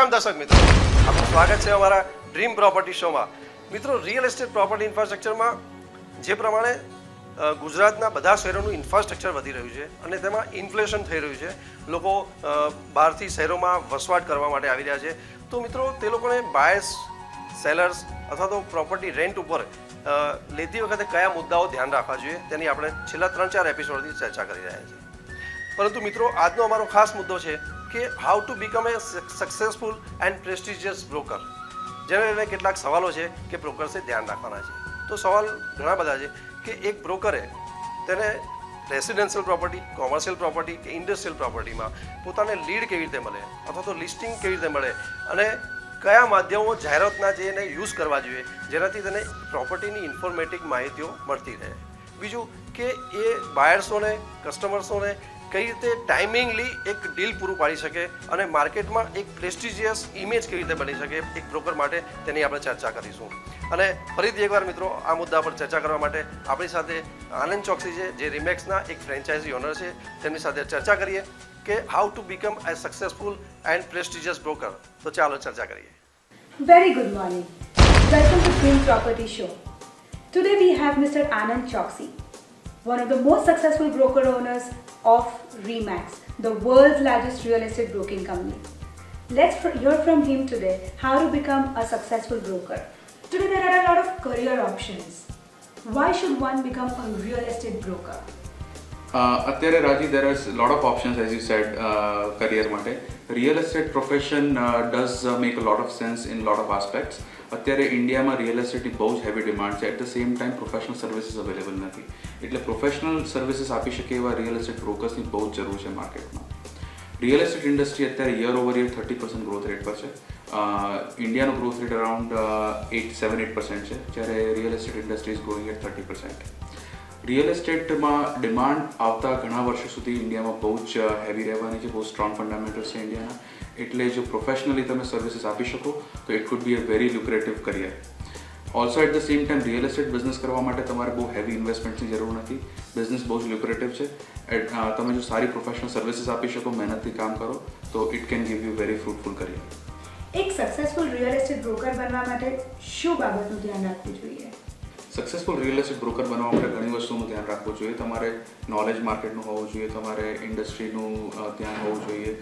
Welcome દર્શક મિત્રો, આપનું સ્વાગત છે અમારા ડ્રીમ પ્રોપર્ટી શોમાં. મિત્રો, રિયલ એસ્ટેટ પ્રોપર્ટી ઇન્ફ્રાસ્ટ્રક્ચરમાં જે પ્રમાણે ગુજરાતના બધા શહેરોનું ઇન્ફ્રાસ્ટ્રક્ચર વધી રહ્યું છે અને તેમાં ઇન્ફ્લેશન થઈ રહ્યું છે, લોકો બહારથી શહેરોમાં વસવાટ કરવા માટે આવી રહ્યા છે. તો મિત્રો, તે લોકોને બાયર્સ, સેલર્સ અથવા તો પ્રોપર્ટી રેન્ટ ઉપર લેતી વખતે કયા મુદ્દાઓ ધ્યાન રાખવા જોઈએ તેની આપણે છેલ્લા 3-4 એપિસોડથી ચર્ચા કરી રહ્યા છીએ. પરંતુ મિત્રો, આજનો અમારો ખાસ મુદ્દો છે કે how to become A successful and prestigious broker. જેને લઈને કેટલાક સવાલો છે કે બ્રોકર્સે ધ્યાન રાખવાના છે. તો સવાલ ઘણા બધા છે કે એક બ્રોકરે તેને રેસિડેન્શિયલ પ્રોપર્ટી, કોમર્શિયલ પ્રોપર્ટી કે ઇન્ડસ્ટ્રીયલ પ્રોપર્ટીમાં પોતાને લીડ કેવી રીતે મળે અથવા તો લિસ્ટિંગ કેવી રીતે મળે અને કયા માધ્યમો જાહેરાતના જે એને યુઝ કરવા જોઈએ જેનાથી તેને પ્રોપર્ટીની ઇન્ફોર્મેટિવ માહિતીઓ મળતી રહે. બીજું કે એ બાયર્સોને, કસ્ટમર્સોને કઈ રીતે ટાઈમિંગલી એક ડીલ પૂરું પાડી શકે અને માર્કેટમાં એક પ્રેસ્ટિજિયસ ઇમેજ કેવી રીતે બની શકે એક બ્રોકર માટે, તેની આપણે ચર્ચા કરીશું. અને ફરીથી એકવાર મિત્રો, આ મુદ્દા પર ચર્ચા કરવા માટે આપણી સાથે આનંદ ચોકસી છે, જે રિમેક્સના એક ફ્રેન્ચાઇઝી ઓનર છે. તેમની સાથે ચર્ચા કરીએ કે how to become A successful and prestigious broker. તો ચાલો ચર્ચા કરીએ. Very good morning. Welcome to Dream Property Show. Today we have Mr. Anand Choksi, one of the most successful broker owners of Remax, the world's largest real estate broking company. Let's hear from him today how to become a successful broker. Today there are a lot of career options. Why should one become a real estate broker? અત્યારે રાજી, there is a lot of options as you said career માટે. Real estate profession does make a lot of sense in a lot of aspects. અત્યારે ઇન્ડિયામાં real એસ્ટેટની બહુ જ heavy demand છે. At the same time professional services available નથી, એટલે professional services આપી શકે એવા રિયલ એસ્ટેટ બ્રોકર્સની બહુ જ જરૂર છે માર્કેટમાં. રિયલ એસ્ટેટ ઇન્ડસ્ટ્રી અત્યારે year over year 30% growth rate પર છે. ઇન્ડિયાનો ગ્રોથ રેટ અરાઉન્ડ 7-8% છે, જ્યારે real estate industry is growing at 30%. Real એસ્ટેટમાં ડિમાન્ડ આવતા ઘણા વર્ષો સુધી ઇન્ડિયામાં બહુ જ હેવી રહેવાની છે, બહુ સ્ટ્રોંગ ફંડામેન્ટલ્સ છે ઇન્ડિયાના. એટલે જો પ્રોફેશનલી તમે સર્વિસીસ આપી શકો તો it could be a very lucrative career. Also at the same time real estate business કરવા માટે તમારે બહુ હેવી ઇન્વેસ્ટમેન્ટની જરૂર નથી. બિઝનેસ બહુ જ લ્યુક્રેટિવ છે. તમે જો સારી પ્રોફેશનલ સર્વિસીસ આપી શકો, મહેનતથી કામ કરો, તો it can give you very fruitful career. એક સક્સેસફુલ રિયલ એસ્ટેટ બ્રોકર બનવા માટે શું બાબતનું ધ્યાન રાખવું જોઈએ? સક્સેસફુલ રિયલ એસ્ટેટ બ્રોકર બનવા માટે ઘણી વસ્તુનું ધ્યાન રાખવું જોઈએ. તમારે નોલેજ માર્કેટનું હોવું જોઈએ, તમારે ઇન્ડસ્ટ્રીનું ધ્યાન હોવું જોઈએ,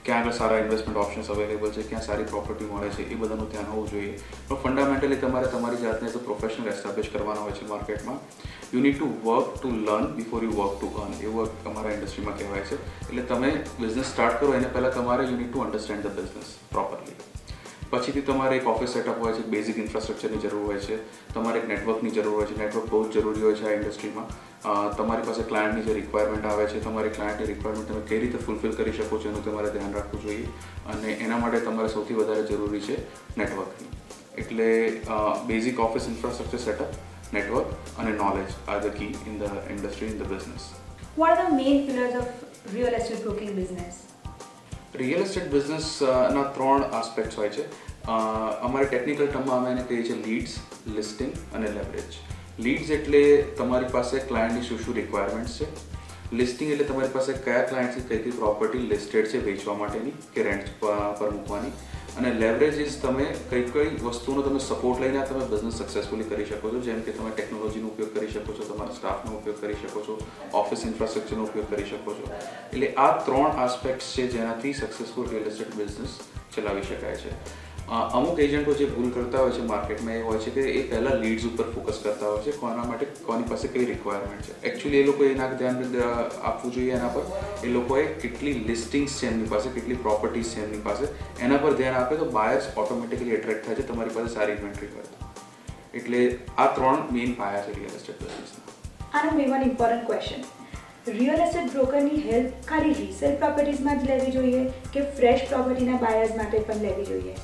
ક્યાં આગળ સારા ઇન્વેસ્ટમેન્ટ ઓપ્શન્સ અવેલેબલ છે, ક્યાં સારી પ્રોપર્ટી મળે છે, એ બધાનું ધ્યાન હોવું જોઈએ. પણ ફંડામેન્ટલી તમારે તમારી જાતને એઝ અ પ્રોફેશનલ એસ્ટાબ્લિશ કરવાના હોય છે માર્કેટમાં. You need to work to learn before you work to earn, એવું અમારા ઇન્ડસ્ટ્રીમાં કહેવાય છે. એટલે તમે બિઝનેસ સ્ટાર્ટ કરો એને પહેલાં તમારે you need to understand the business properly. પછીથી તમારે એક ઓફિસ સેટઅપ હોય છે, બેઝિક ઇન્ફ્રાસ્ટ્રક્ચરની જરૂર હોય છે, તમારે એક નેટવર્કની જરૂર હોય છે. નેટવર્ક બહુ જ જરૂરી હોય છે આ ઇન્ડસ્ટ્રીમાં. તમારી પાસે ક્લાયન્ટની જે રિક્વાયરમેન્ટ આવે છે, તમારી ક્લાયન્ટની રિક્વાયરમેન્ટ તમે કઈ રીતે ફૂલફિલ કરી શકો છો એનું તમારે ધ્યાન રાખવું જોઈએ. અને એના માટે તમારે સૌથી વધારે જરૂરી છે નેટવર્કની. એટલે basic office infrastructure setup, network અને knowledge are the key in the industry, in the business. What are the main pillars of real estate broking business? Real estate બિઝનેસના 3 આસ્પેક્ટ્સ હોય છે. અમારી ટેકનિકલ ટર્મમાં અમે એને કહીએ છીએ લીડ્સ, લિસ્ટિંગ અને લેવરેજ. લીડ્સ એટલે તમારી પાસે ક્લાયન્ટની શું રિક્વાયરમેન્ટ્સ છે. લિસ્ટિંગ એટલે તમારી પાસે કયા ક્લાયન્ટની કઈ કઈ પ્રોપર્ટી લિસ્ટેડ છે વેચવા માટેની કે રેન્ટ પર મૂકવાની. અને લેવરેજ ઇઝ તમે કઈ કઈ વસ્તુનો તમે સપોર્ટ લઈને તમે બિઝનેસ સક્સેસફુલી કરી શકો છો. જેમ કે તમે ટેકનોલોજીનો ઉપયોગ કરી શકો છો, તમારા સ્ટાફનો ઉપયોગ કરી શકો છો, ઓફિસ ઇન્ફ્રાસ્ટ્રક્ચરનો ઉપયોગ કરી શકો છો. એટલે આ 3 આસ્પેક્ટ્સ છે જેનાથી સક્સેસફુલ રિયલ એસ્ટેટ બિઝનેસ ચલાવી શકાય છે. અમુક એજન્ટો જે ભૂલ કરતા હોય છે માર્કેટમાં એ હોય છે કે એ પહેલાં લીડ્સ ઉપર ફોકસ કરતા હોય છે, કોના માટે કોની પાસે કઈ રિક્વાયરમેન્ટ છે. એકચ્યુઅલી એ લોકોએ એના ધ્યાન આપવું જોઈએ એના પર. એ લોકોએ કેટલી લિસ્ટિંગ્સ છે એમની પાસે, કેટલી પ્રોપર્ટીઝ છે એમની પાસે, એના પર ધ્યાન આપે તો બાયર્સ ઓટોમેટિકલી એટ્રેક્ટ થાય છે તમારી પાસે સારી ઇન્વેન્ટરી હોય તો. એટલે આ 3 મેઇન પાયા છે રિયલ એસ્ટેટ બિઝનેસના. આનો મેં one important question. Real estate બ્રોકરની હેલ્પ ખાલી રીસેલ પ્રોપર્ટીઝમાં જ લેવી જોઈએ કે ફ્રેશ પ્રોપર્ટીના બાયર્સ માટે પણ લેવી જોઈએ?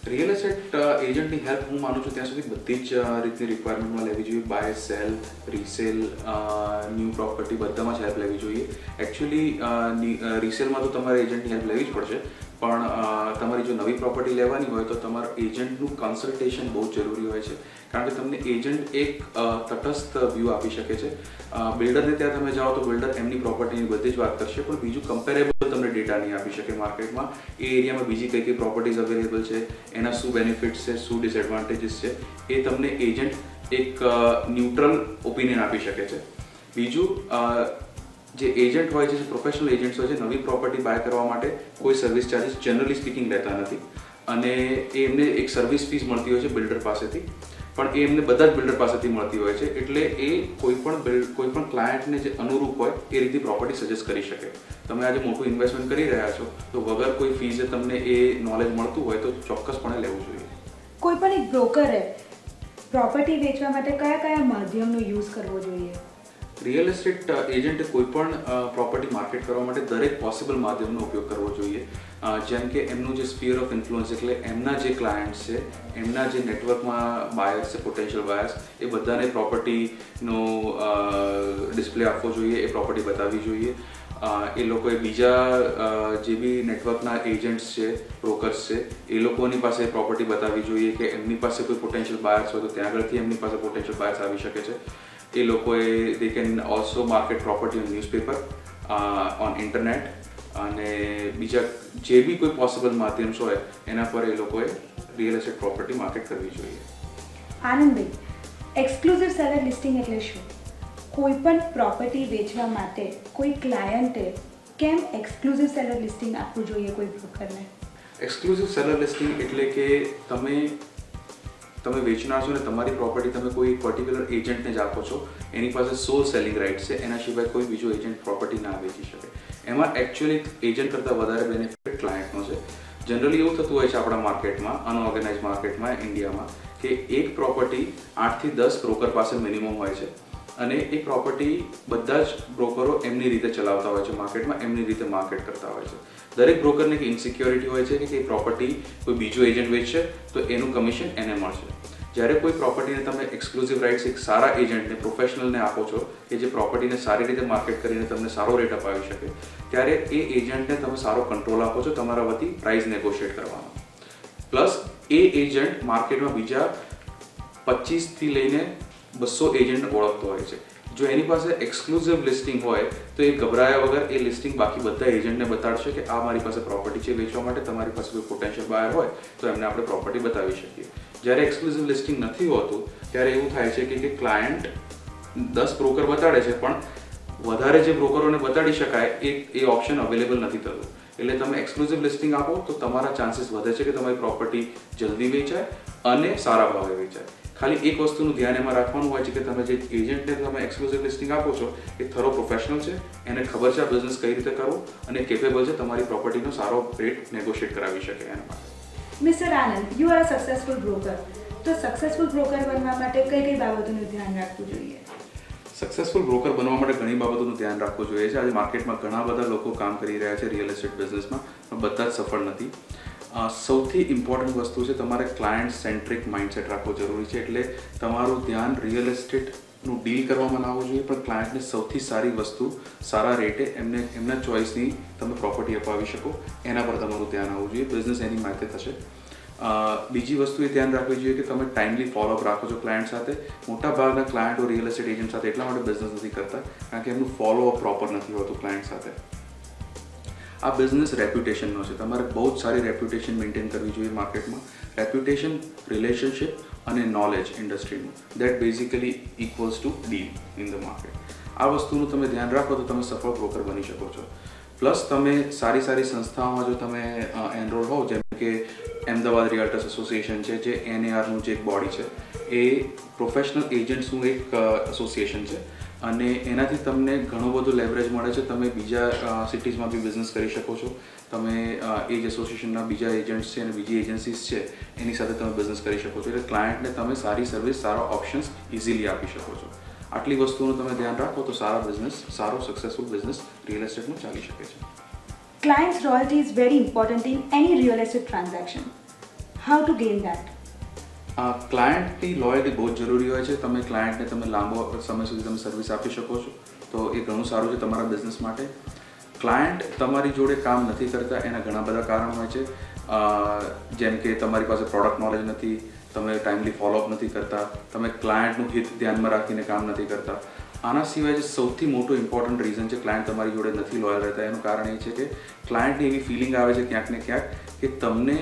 રિયલ એસ્ટેટ એજન્ટની હેલ્પ હું માનું છું ત્યાં સુધી બધી જ રીતની રિક્વાયરમેન્ટમાં લેવી જોઈએ. Buy, sell, resale, new property બધામાં જ હેલ્પ લેવી જોઈએ. એકચ્યુઅલી રીસેલમાં તો તમારે એજન્ટની હેલ્પ લેવી જ પડશે, પણ તમારી જો નવી પ્રોપર્ટી લેવાની હોય તો તમારા એજન્ટનું કન્સલ્ટેશન બહુ જરૂરી હોય છે, કારણ કે તમને એજન્ટ એક તટસ્થ વ્યૂ આપી શકે છે. બિલ્ડરને ત્યાં તમે જાઓ તો બિલ્ડર એમની પ્રોપર્ટીની બધી જ વાત કરશે, પણ બીજું કમ્પેરેબલ તમને ડેટા નહીં આપી શકે માર્કેટમાં. એ એરિયામાં બીજી કઈ કઈ પ્રોપર્ટીઝ અવેલેબલ છે, એના શું બેનિફિટ્સ છે, શું ડિસએડવાન્ટેજીસ છે, એ તમને એજન્ટ એક ન્યુટ્રલ ઓપિનિયન આપી શકે છે. બીજું, જે એજન્ટ હોય છે, જે પ્રોફેશનલ એજન્ટ્સ હોય છે, નવી પ્રોપર્ટી બાય કરવા માટે કોઈ સર્વિસ ચાર્જીસ જનરલી સ્પીકિંગ લેતા નથી, અને એમને એક સર્વિસ ફીસ મળતી હોય છે બિલ્ડર પાસેથી, પણ એ એમને બધા જ બિલ્ડર પાસેથી મળતી હોય છે. એટલે એ કોઈ પણ ક્લાયન્ટને જે અનુરૂપ હોય એ રીતે પ્રોપર્ટી સજેસ્ટ કરી શકે. તમે આજે મોટું ઇન્વેસ્ટમેન્ટ કરી રહ્યા છો તો વગર કોઈ ફીઝે તમને એ નોલેજ મળતું હોય તો ચોક્કસપણે લેવું જોઈએ. કોઈ પણ એક બ્રોકરે પ્રોપર્ટી વેચવા માટે કયા કયા માધ્યમનો યુઝ કરવો જોઈએ? રિયલ એસ્ટેટ એજન્ટે કોઈ પણ પ્રોપર્ટી માર્કેટ કરવા માટે દરેક પોસિબલ માધ્યમનો ઉપયોગ કરવો જોઈએ. જેમ કે એમનું જે સ્ફિયર ઓફ ઇન્ફ્લુઅન્સ, એટલે એમના જે ક્લાયન્ટ્સ છે, એમના જે નેટવર્કમાં બાયર્સ છે, પોટેન્શિયલ બાયર્સ, એ બધાને પ્રોપર્ટીનો ડિસ્પ્લે આપવો જોઈએ, એ પ્રોપર્ટી બતાવવી જોઈએ. એ લોકોએ બીજા જે બી નેટવર્કના એજન્ટ્સ છે, બ્રોકર્સ છે, એ લોકોની પાસે પ્રોપર્ટી બતાવવી જોઈએ કે એમની પાસે કોઈ પોટેન્શિયલ બાયર્સ હોય તો ત્યાં આગળથી એમની પાસે પોટેન્શિયલ બાયર્સ આવી શકે છે. એ લોકોએ they can also market property on newspaper, on internet, અને બીજા જે બી કોઈ પોસિબલ માધ્યમ્સ હોય એના પર એ લોકોએ રિયલ એસ્ટેટ પ્રોપર્ટી માર્કેટ કરવી જોઈએ. આનંદભાઈ, એક્સક્લુઝિવ સેલર લિસ્ટિંગ એટલે શું? કોઈ પણ પ્રોપર્ટી વેચવા માટે કોઈ ક્લાયન્ટે કેમ એક્સક્લુઝિવ સેલર લિસ્ટિંગ આપવું જોઈએ કોઈ બ્રોકરને? એક્સક્લુઝિવ સેલર લિસ્ટિંગ એટલે કે તમે વેચનાર છો ને તમારી પ્રોપર્ટી તમે કોઈ પર્ટિક્યુલર એજન્ટને જ આપો છો, એની પાસે સોલ સેલિંગ રાઇટ છે, એના સિવાય કોઈ બીજો એજન્ટ પ્રોપર્ટી ના વેચી શકે. એમાં એકચ્યુઅલી એજન્ટ કરતાં વધારે બેનિફિટ ક્લાયન્ટનો છે. જનરલી એવું થતું હોય છે આપણા માર્કેટમાં, અનઓર્ગેનાઇઝ માર્કેટમાં, ઇન્ડિયામાં, કે એક પ્રોપર્ટી 8 થી 10 બ્રોકર પાસે મિનિમમ હોય છે, અને એ પ્રોપર્ટી બધા જ બ્રોકરો એમની રીતે ચલાવતા હોય છે માર્કેટમાં, એમની રીતે માર્કેટ કરતા હોય છે. દરેક બ્રોકરને એક ઇન્સિક્યોરિટી હોય છે કે પ્રોપર્ટી કોઈ બીજો એજન્ટ વેચશે તો એનું કમિશન એને મળશે. જ્યારે કોઈ પ્રોપર્ટીને તમે એક્સક્લુઝિવ રાઇટ્સ એક સારા એજન્ટને, પ્રોફેશનલને આપો છો કે જે પ્રોપર્ટીને સારી રીતે માર્કેટ કરીને તમને સારો રેટ અપાવી શકે, ત્યારે એ એજન્ટને તમે સારો કંટ્રોલ આપો છો તમારા વતી પ્રાઇસ નેગોશિએટ કરવાનો. પ્લસ એ એજન્ટ માર્કેટમાં બીજા 25 થી લઈને 200 એજન્ટ ઓળખતો હોય છે. જો એની પાસે એક્સક્લુઝિવ લિસ્ટિંગ હોય તો એ ગભરાયા વગર એ લિસ્ટિંગ બાકી બધા એજન્ટને બતાડશે કે આ મારી પાસે પ્રોપર્ટી છે વેચવા માટે, તમારી પાસે કોઈ પોટેન્શિયલ બાયર હોય તો એમને આપણે પ્રોપર્ટી બતાવી શકીએ. જ્યારે એક્સક્લુઝિવ લિસ્ટિંગ નથી હોતું ત્યારે એવું થાય છે કે ક્લાયન્ટ 10 બ્રોકર બતાડે છે પણ વધારે જે બ્રોકરોને બતાડી શકાય એ ઓપ્શન અવેલેબલ નથી થતું. એટલે તમે એક્સક્લુઝિવ લિસ્ટિંગ આપો તો તમારા ચાન્સીસ વધે છે કે તમારી પ્રોપર્ટી જલ્દી વેચાય અને સારા ભાવે વેચાય. ખાલી એક વસ્તુનું ધ્યાન એમાં રાખવાનું હોય છે કે તમે જે એજન્ટને તમે એક્સક્લુઝિવ લિસ્ટિંગ આપો છો એ થરો પ્રોફેશનલ છે, એને ખબર છે આ બિઝનેસ કઈ રીતે કરવો, અને કેપેબલ છે તમારી પ્રોપર્ટીનો સારો રેટ નેગોશિએટ કરાવી શકે એના માટે. Mister Anand, you are a successful broker. તો સક્સેસફુલ બ્રોકર બનવા માટે કઈ કઈ બાબતોનું ધ્યાન રાખવું જોઈએ? સક્સેસફુલ બ્રોકર બનવા માટે ઘણી બાબતોનું ધ્યાન રાખવું જોઈએ છે. આજે માર્કેટમાં ઘણા બધા લોકો કામ કરી રહ્યા છે રિયલ એસ્ટેટ બિઝનેસમાં, પણ બધા જ સફળ નથી. સૌથી ઇમ્પોર્ટન્ટ વસ્તુ છે તમારે ક્લાયન્ટ સેન્ટ્રિક માઇન્ડસેટ રાખવો જરૂરી છે. એટલે તમારું ધ્યાન રિયલ એસ્ટેટનું ડીલ કરવામાં ના આવવું જોઈએ, પણ ક્લાયન્ટને સૌથી સારી વસ્તુ સારા રેટે એમના ચોઇસની તમે પ્રોપર્ટી અપાવી શકો એના પર તમારું ધ્યાન આવવું જોઈએ. બિઝનેસ એની માથે થશે. બીજી વસ્તુ એ ધ્યાન રાખવી જોઈએ કે તમે ટાઈમલી ફોલોઅપ રાખો છો ક્લાયન્ટ સાથે. મોટા ભાગના ક્લાયન્ટો રિયલ એસ્ટેટ એજન્ટ સાથે એટલા માટે બિઝનેસ નથી કરતા કારણ કે એમનું ફોલોઅપ પ્રોપર નથી હોતું ક્લાયન્ટ સાથે. આ બિઝનેસ રેપ્યુટેશનનો છે. તમારે બહુ જ સારી રેપ્યુટેશન મેન્ટેન કરવી જોઈએ માર્કેટમાં. રેપ્યુટેશન, રિલેશનશિપ અને નોલેજ ઇન્ડસ્ટ્રીનું, that basically equals to deal in the market. આ વસ્તુનું તમે ધ્યાન રાખો તો તમે સફળ બ્રોકર બની શકો છો. પ્લસ તમે સારી સંસ્થાઓમાં જો તમે એનરોલ હોવ, જેમ કે અમદાવાદ રિયલ્ટર્સ એસોસિએશન છે, જે NARનું જે એક બોડી છે, એ પ્રોફેશનલ એજન્ટ્સનું એક એસોસિએશન છે, અને એનાથી તમને ઘણું બધું લેવરેજ મળે છે. તમે બીજા સિટીઝમાં બી બિઝનેસ કરી શકો છો. તમે એ જ એસોસિએશનના બીજા એજન્ટ્સ છે અને બીજી એજન્સીસ છે એની સાથે તમે બિઝનેસ કરી શકો છો. એટલે ક્લાયન્ટને તમે સારી સર્વિસ, સારા ઓપ્શન્સ ઇઝીલી આપી શકો છો. આટલી વસ્તુનું તમે ધ્યાન રાખો તો સારા બિઝનેસ, સારો સક્સેસફુલ બિઝનેસ રિયલ એસ્ટેટમાં ચાલી શકે છે. Client's loyalty is very important in any real estate transaction. How to gain that? ક્લાયન્ટની લોયલ્ટી બહુ જ જરૂરી હોય છે. તમે ક્લાયન્ટને લાંબો સમય સુધી તમે સર્વિસ આપી શકો છો તો એ ઘણું સારું છે તમારા બિઝનેસ માટે. ક્લાયન્ટ તમારી જોડે કામ નથી કરતા એના ઘણા બધા કારણ હોય છે, જેમ કે તમારી પાસે પ્રોડક્ટ નોલેજ નથી, તમે ટાઈમલી ફોલોઅપ નથી કરતા, તમે ક્લાયન્ટનું હિત ધ્યાનમાં રાખીને કામ નથી કરતા. આના સિવાય જે સૌથી મોટું ઇમ્પોર્ટન્ટ રીઝન છે ક્લાયન્ટ તમારી જોડે નથી લોયલ રહેતા, એનું કારણ એ છે કે ક્લાયન્ટની એવી ફિલિંગ આવે છે ક્યાંક ને ક્યાંક કે તમને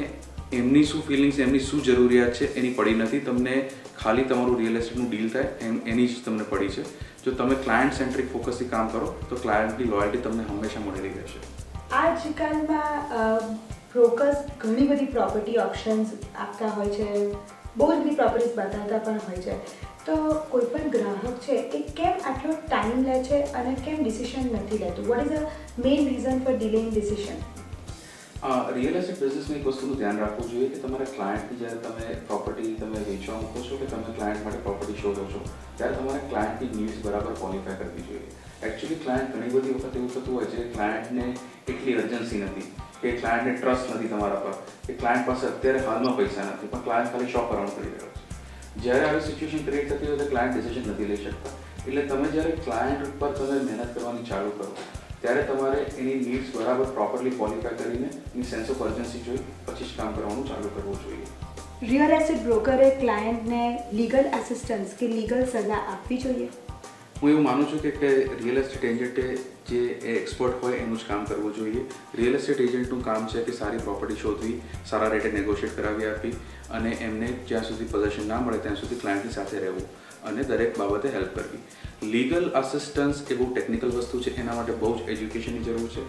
એમની શું ફિલિંગ્સ, એમની શું જરૂરિયાત છે એની પડી નથી, તમને ખાલી તમારું રિયલ એસ્ટેટનું ડીલ થાય એની જ તમને પડી છે. જો તમે ક્લાયન્ટ સેન્ટ્રિક ફોકસથી કામ કરો તો ક્લાયન્ટની લોયલ્ટી તમને હંમેશા મળેલી રહેશે. આજકાલમાં બ્રોકર્સ ઘણી બધી પ્રોપર્ટી ઓપ્શન્સ આપતા હોય છે, બહુ જ બધી પ્રોપર્ટીઝ બતાવતા પણ હોય છે. તો કોઈ પણ ગ્રાહક છે એ કેમ આટલો ટાઈમ લે છે અને કેમ ડિસિશન નથી લેતું? What is the main reason for delaying decision? Real estate બિઝનેસમાં એક વસ્તુનું ધ્યાન રાખવું જોઈએ કે તમારા ક્લાયન્ટની જ્યારે તમે પ્રોપર્ટી તમે વેચવા મૂકો છો કે તમે ક્લાયન્ટ માટે પ્રોપર્ટી શોધો છો ત્યારે તમારે ક્લાયન્ટની નીડ્સ બરાબર ક્વોલિફાય કરવી જોઈએ. એકચ્યુઅલી ક્લાયન્ટ ઘણી બધી વખત એવું થતું હોય છે, ક્લાયન્ટને એટલી અર્જન્સી નથી કે ક્લાયન્ટને ટ્રસ્ટ નથી તમારા પર, કે ક્લાયન્ટ પાસે અત્યારે હાલમાં પૈસા નથી પણ ક્લાયન્ટ ખાલી શોપ અરાઉન્ડ કરી રહ્યો છે. જ્યારે આવી સિચ્યુએશન ક્રિએટ થતી હોય તો ક્લાયન્ટ ડિસિઝન નથી લઈ શકતા. એટલે તમે જ્યારે ક્લાયન્ટ ઉપર તમે મહેનત કરવાની ચાલુ કરો ત્યારે તમારે એની નીડ્સ બરાબર પ્રોપરલી ક્વોલિફાય કરીને એની સેન્સ ઓફ અર્જન્સી જોઈ પછી જ કામ કરવાનું ચાલુ કરવું જોઈએ. રિયલ એસ્ટેટ બ્રોકરે ક્લાયન્ટને લીગલ આસિસ્ટન્સ કે લીગલ સલાહ આપવી જોઈએ? હું એવું માનું છું કે રિયલ એસ્ટેટ એજન્ટે જે એક્સપર્ટ હોય એનું જ કામ કરવું જોઈએ. રિયલ એસ્ટેટ એજન્ટનું કામ છે કે સારી પ્રોપર્ટી શોધવી, સારા રેટે નેગોશિએટ કરાવી આપી અને એમને જ્યાં સુધી પોઝિશન ના મળે ત્યાં સુધી ક્લાયન્ટની સાથે રહેવું અને દરેક બાબતે હેલ્પ કરવી. લીગલ આસિસ્ટન્સ એ બહુ ટેકનિકલ વસ્તુ છે, એના માટે બહુ જ એજ્યુકેશનની જરૂર છે.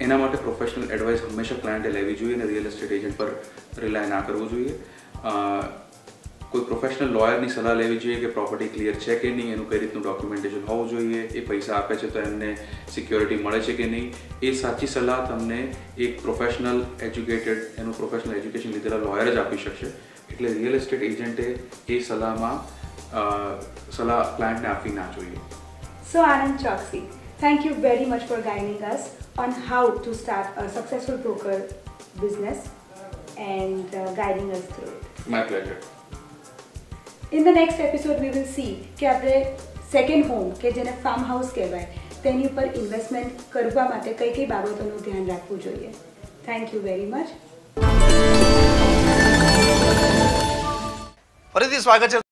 એના માટે પ્રોફેશનલ એડવાઇસ હંમેશા ક્લાયન્ટે લેવી જોઈએ અને રિયલ એસ્ટેટ એજન્ટ પર રિલાય ના કરવું જોઈએ. કોઈ પ્રોફેશનલ લોયરની સલાહ લેવી જોઈએ કે પ્રોપર્ટી ક્લિયર છે કે નહીં, એનું કઈ રીતનું ડોક્યુમેન્ટેશન હોવું જોઈએ, એ પૈસા આપે છે તો એમને સિક્યોરિટી મળે છે કે નહીં, એ સાચી સલાહ તમને એક પ્રોફેશનલ એજ્યુકેટેડ એનું પ્રોફેશનલ એજ્યુકેશન લીધેલા લોયર જ આપી શકશે. એટલે રિયલ એસ્ટેટ એજન્ટે એ સલાહ ક્લાયન્ટને આપવી ના જોઈએ. So Anand Choksi, thank you very much for guiding us on how to start a successful broker business and guiding us through it. My pleasure. In the next episode we will see કે આપણે second home કે જેને farm house કહેવાય તેની ઉપર investment કરવા માટે કઈ કઈ બાબતોનું ધ્યાન રાખવું જોઈએ. Thank you very much. ફરીથી સ્વાગત છે